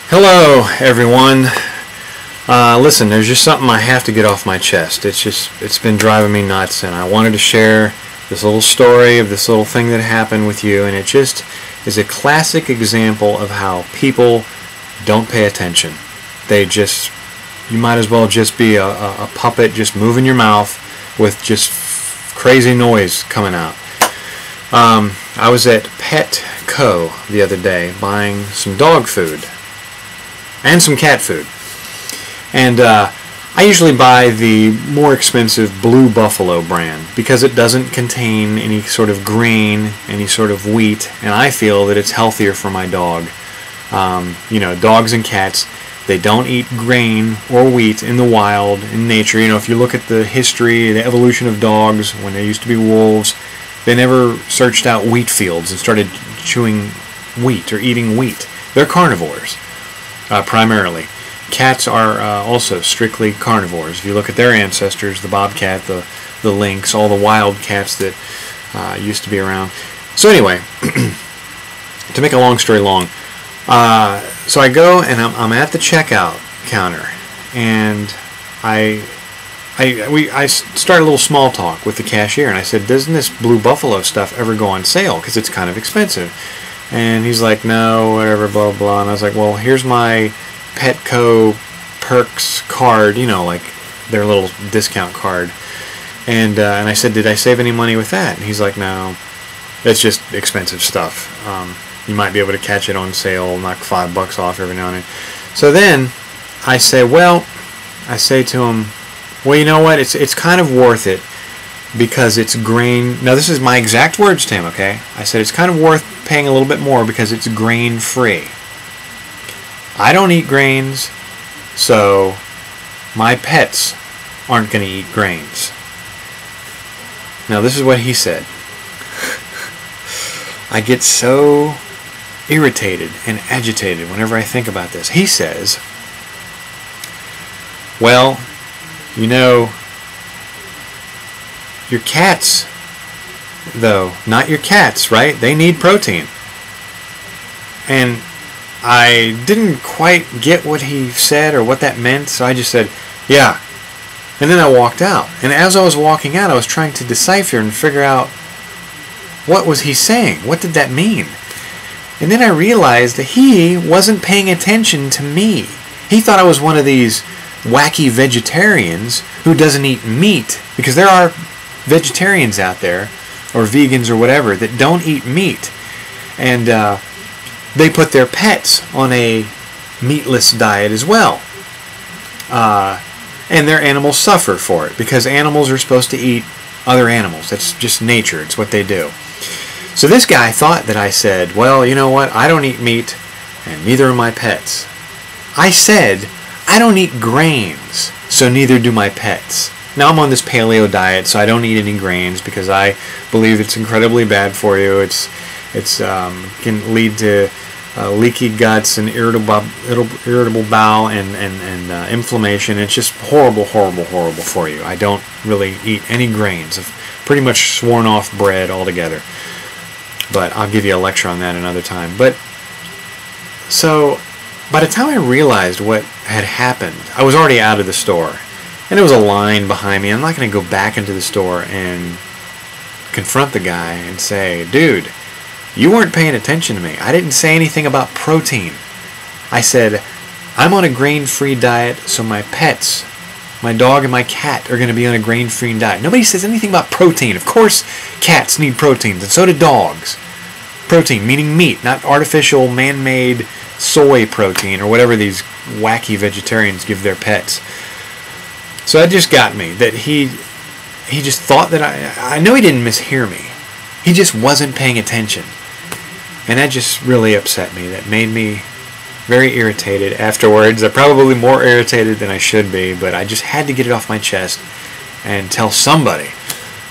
Hello, everyone. Listen, there's just something I have to get off my chest. It's been driving me nuts, and I wanted to share this little story of this little thing that happened with you, and it just is a classic example of how people don't pay attention. You might as well just be a puppet, just moving your mouth with just crazy noise coming out. I was at Petco the other day buying some dog food and some cat food. And I usually buy the more expensive Blue Buffalo brand because it doesn't contain any sort of grain, any sort of wheat, and I feel that it's healthier for my dog. Dogs and cats, they don't eat grain or wheat in the wild, in nature. If you look at the history, the evolution of dogs, when they used to be wolves, they never searched out wheat fields and started chewing wheat or eating wheat. They're carnivores. Primarily. Cats are also strictly carnivores. If you look at their ancestors, the bobcat, the lynx, all the wild cats that used to be around. So anyway, to make a long story long, so I go and I'm at the checkout counter, and I start a little small talk with the cashier, and I said, "Doesn't this Blue Buffalo stuff ever go on sale? Because it's kind of expensive." And he's like, "No, whatever, blah, blah." And I was like, "Well, here's my Petco Perks card, like their little discount card." And I said, "Did I save any money with that?" And he's like, "No, it's just expensive stuff. You might be able to catch it on sale, knock $5 off every now and then." So then I say to him, "Well, you know what? It's kind of worth it because it's grain." Now, this is my exact words to him, okay? I said, "It's kind of worth paying a little bit more because it's grain-free. I don't eat grains, so my pets aren't going to eat grains." Now, this is what he said. I get so irritated and agitated whenever I think about this. He says, "Well, your cats, though, not your cats, right? They need protein." And I didn't quite get what he said or what that meant, so I just said, "Yeah." And then I walked out. And as I was walking out, I was trying to decipher and figure out what was he saying? What did that mean? And then I realized that he wasn't paying attention to me. He thought I was one of these wacky vegetarians who doesn't eat meat, because there are vegetarians out there, or vegans or whatever, that don't eat meat. And they put their pets on a meatless diet as well. And their animals suffer for it, because animals are supposed to eat other animals. That's just nature. It's what they do. So this guy thought that I said, "Well, you know what? I don't eat meat, and neither are my pets." I said, "I don't eat grains, so neither do my pets." Now, I'm on this paleo diet, so I don't eat any grains because I believe it's incredibly bad for you. It can lead to leaky guts and irritable bowel and inflammation. It's just horrible, horrible, horrible for you. I don't really eat any grains. I've pretty much sworn off bread altogether. But I'll give you a lecture on that another time. But so by the time I realized what had happened, I was already out of the store. And there was a line behind me. I'm not going to go back into the store and confront the guy and say, "Dude, you weren't paying attention to me. I didn't say anything about protein. I said, I'm on a grain-free diet, so my pets, my dog and my cat, are going to be on a grain-free diet." Nobody says anything about protein. Of course, cats need proteins, and so do dogs. Protein, meaning meat, not artificial, man-made soy protein or whatever these wacky vegetarians give their pets. So that just got me, that he just thought that I know he didn't mishear me. He just wasn't paying attention. And that just really upset me. That made me very irritated afterwards. I'm probably more irritated than I should be, but I just had to get it off my chest and tell somebody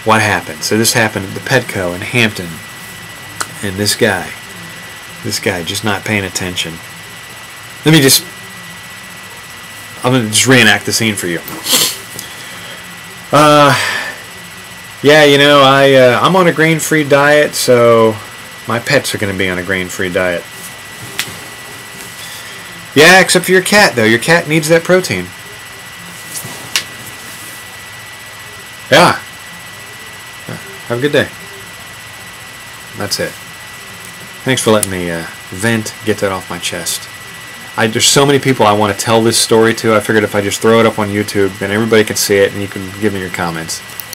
what happened. So this happened at the Petco in Hampton. And this guy just not paying attention. I'm going to just reenact the scene for you. I'm on a grain-free diet, so my pets are going to be on a grain-free diet. Yeah, except for your cat, though. Your cat needs that protein. Yeah. Have a good day. That's it. Thanks for letting me vent, get that off my chest. There's so many people I want to tell this story to. I figured if I just throw it up on YouTube, then everybody can see it and you can give me your comments.